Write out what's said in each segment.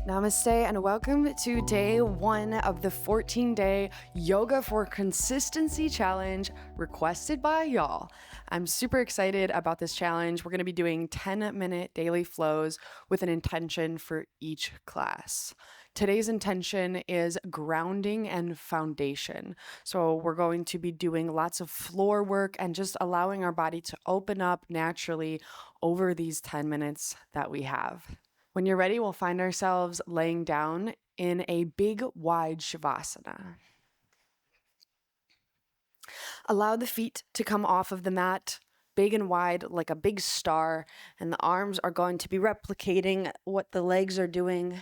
Namaste and welcome to day 1 of the 14-day Yoga for Consistency challenge requested by y'all. I'm super excited about this challenge. We're going to be doing 10-minute daily flows with an intention for each class. Today's intention is grounding and foundation. So we're going to be doing lots of floor work and just allowing our body to open up naturally over these 10 minutes that we have. When you're ready, we'll find ourselves laying down in a big, wide Shavasana. Allow the feet to come off of the mat, big and wide like a big star, and the arms are going to be replicating what the legs are doing.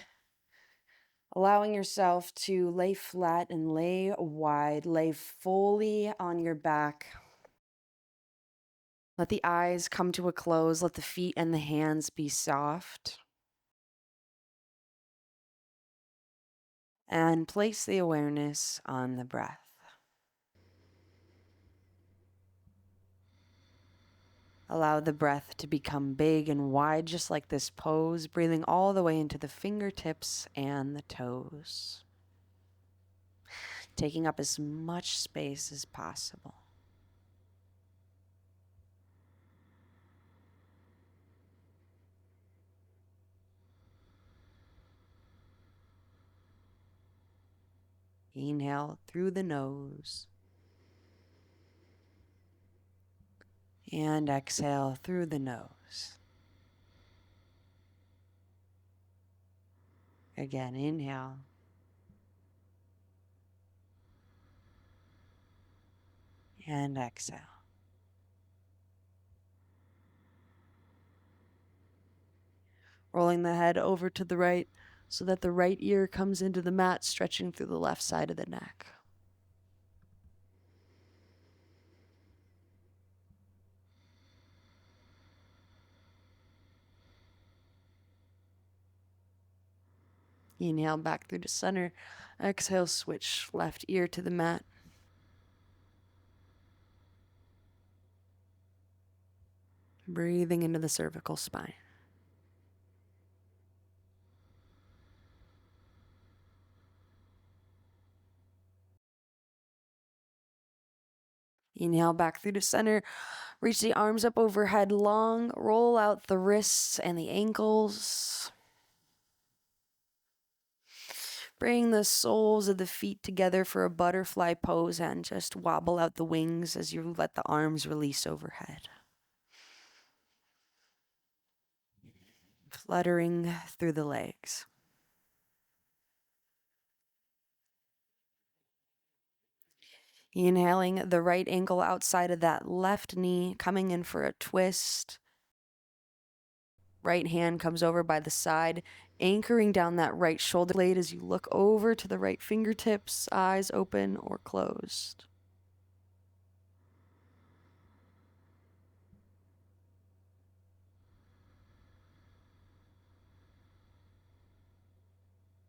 Allowing yourself to lay flat and lay wide, lay fully on your back. Let the eyes come to a close, let the feet and the hands be soft. And place the awareness on the breath. Allow the breath to become big and wide, just like this pose, breathing all the way into the fingertips and the toes. Taking up as much space as possible. Inhale through the nose. And exhale through the nose. Again, inhale. And exhale. Rolling the head over to the right so that the right ear comes into the mat, stretching through the left side of the neck. Inhale back through to center. Exhale, switch left ear to the mat. Breathing into the cervical spine. Inhale back through to center. Reach the arms up overhead long. Roll out the wrists and the ankles. Bring the soles of the feet together for a butterfly pose and just wobble out the wings as you let the arms release overhead. Fluttering through the legs. Inhaling the right ankle outside of that left knee, coming in for a twist. Right hand comes over by the side, anchoring down that right shoulder blade as you look over to the right fingertips, eyes open or closed.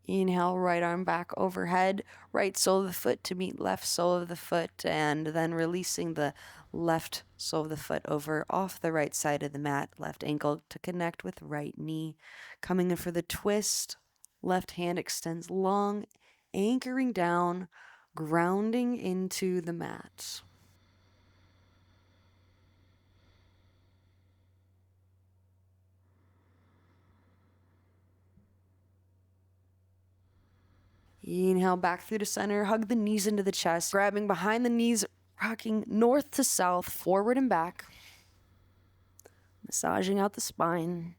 Inhale, right arm back overhead, right sole of the foot to meet left sole of the foot, and then releasing the left sole of the foot over off the right side of the mat, left ankle to connect with right knee. Coming in for the twist, left hand extends long, anchoring down, grounding into the mat. Inhale back through to center, hug the knees into the chest, grabbing behind the knees, rocking north to south, forward and back, massaging out the spine.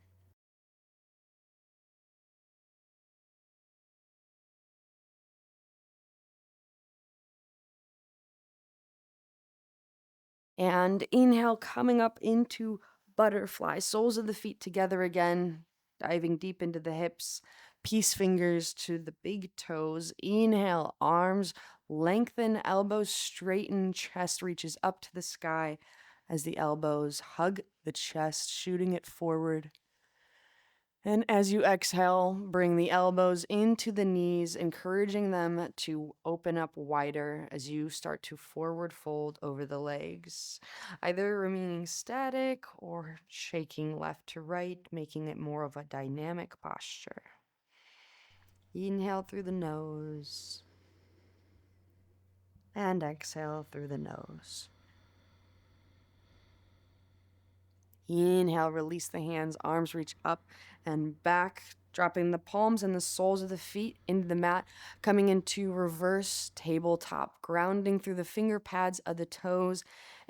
And inhale, coming up into butterfly, soles of the feet together again, diving deep into the hips, peace fingers to the big toes. Inhale, arms lengthen, elbows straighten, chest reaches up to the sky as the elbows hug the chest, shooting it forward. And as you exhale, bring the elbows into the knees, encouraging them to open up wider as you start to forward fold over the legs, either remaining static or shaking left to right, making it more of a dynamic posture. Inhale through the nose and exhale through the nose. Inhale, release the hands, arms reach up and back, dropping the palms and the soles of the feet into the mat, coming into reverse tabletop, grounding through the finger pads of the toes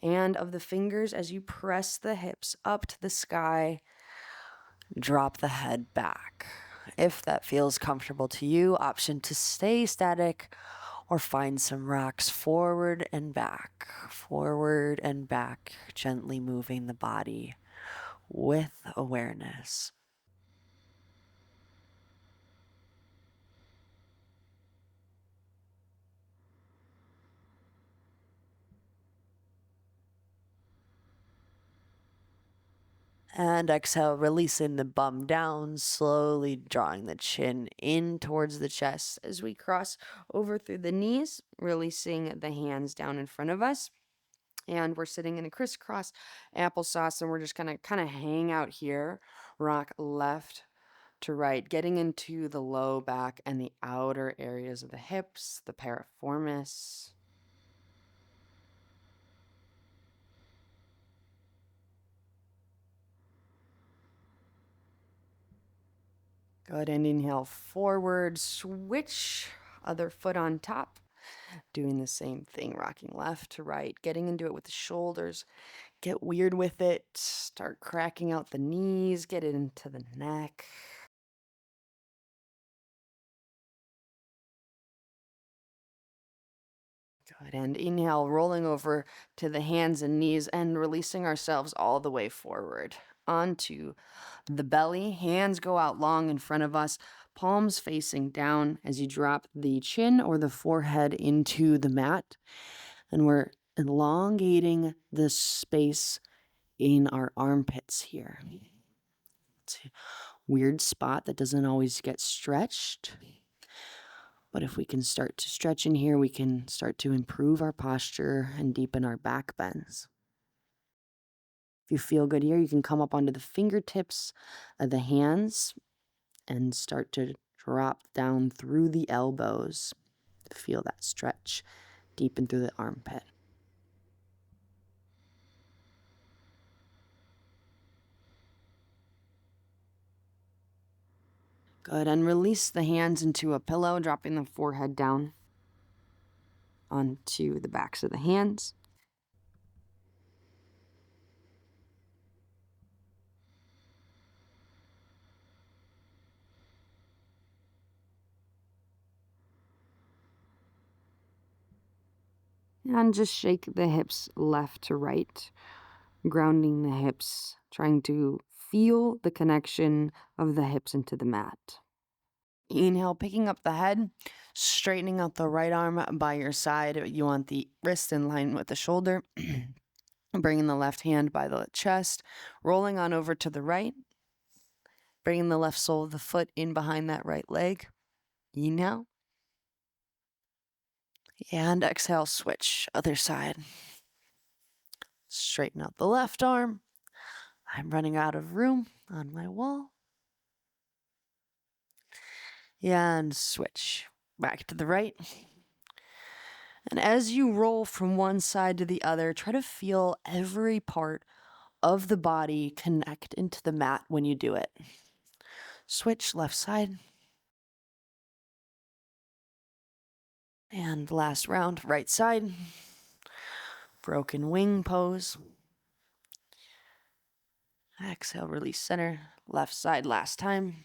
and of the fingers as you press the hips up to the sky. Drop the head back. If that feels comfortable to you, option to stay static or find some rocks forward and back, gently moving the body with awareness. And exhale, releasing the bum down, slowly drawing the chin in towards the chest as we cross over through the knees, releasing the hands down in front of us. And we're sitting in a crisscross applesauce, and we're just gonna kind of hang out here, rock left to right, getting into the low back and the outer areas of the hips, the piriformis. Good, and inhale forward, switch, other foot on top. Doing the same thing, rocking left to right, getting into it with the shoulders. Get weird with it, start cracking out the knees, get it into the neck. Good, and inhale, rolling over to the hands and knees and releasing ourselves all the way forward onto the belly. Hands go out long in front of us, palms facing down as you drop the chin or the forehead into the mat. And we're elongating the space in our armpits here. It's a weird spot that doesn't always get stretched. But if we can start to stretch in here, we can start to improve our posture and deepen our back bends. If you feel good here, you can come up onto the fingertips of the hands and start to drop down through the elbows. Feel that stretch deepen through the armpit. Good, and release the hands into a pillow, dropping the forehead down onto the backs of the hands. And just shake the hips left to right, grounding the hips, trying to feel the connection of the hips into the mat. Inhale, picking up the head, straightening out the right arm by your side. You want the wrist in line with the shoulder. Bringing the left hand by the chest, rolling on over to the right. Bringing the left sole of the foot in behind that right leg. Inhale. And exhale, switch, other side. Straighten out the left arm. I'm running out of room on my wall. And switch back to the right. And as you roll from one side to the other, try to feel every part of the body connect into the mat when you do it. Switch left side. And last round, right side. Broken wing pose. Exhale, release center. Left side last time.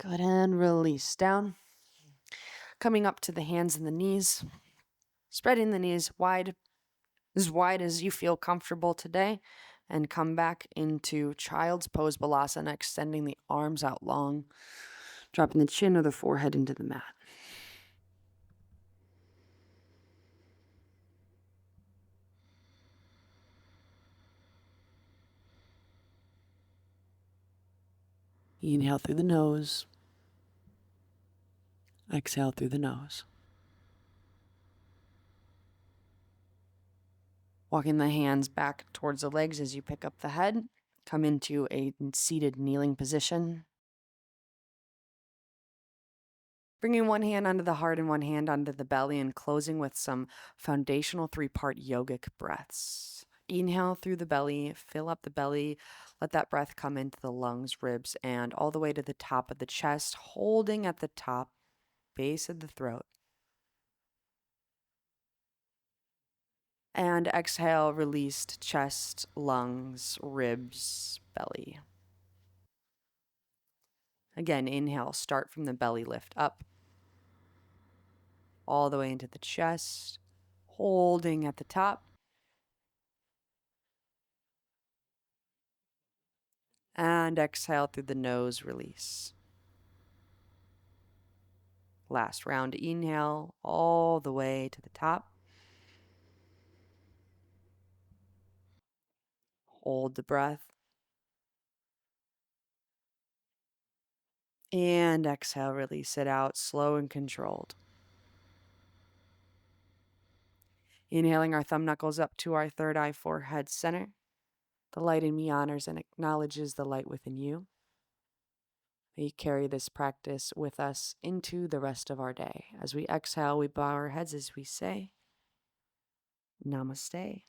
Good, and release down. Coming up to the hands and the knees. Spreading the knees wide as you feel comfortable today. And come back into child's pose, balasana, extending the arms out long. Dropping the chin or the forehead into the mat. Inhale through the nose. Exhale through the nose. Walking the hands back towards the legs as you pick up the head. Come into a seated kneeling position. Bringing one hand onto the heart and one hand onto the belly and closing with some foundational 3-part yogic breaths. Inhale through the belly, fill up the belly, let that breath come into the lungs, ribs, and all the way to the top of the chest, holding at the top, base of the throat. And exhale, released chest, lungs, ribs, belly. Again, inhale, start from the belly, lift up, all the way into the chest, holding at the top. And exhale through the nose, release. Last round, inhale all the way to the top. Hold the breath. And exhale, release it out, slow and controlled. Inhaling our thumb knuckles up to our third eye, forehead center. The light in me honors and acknowledges the light within you. May you carry this practice with us into the rest of our day. As we exhale, we bow our heads as we say, Namaste.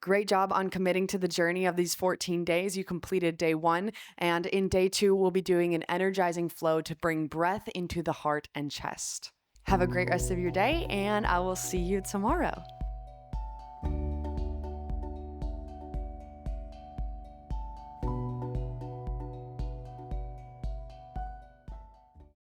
Great job on committing to the journey of these 14 days. You completed day 1, and in day 2, we'll be doing an energizing flow to bring breath into the heart and chest. Have a great rest of your day, and I will see you tomorrow.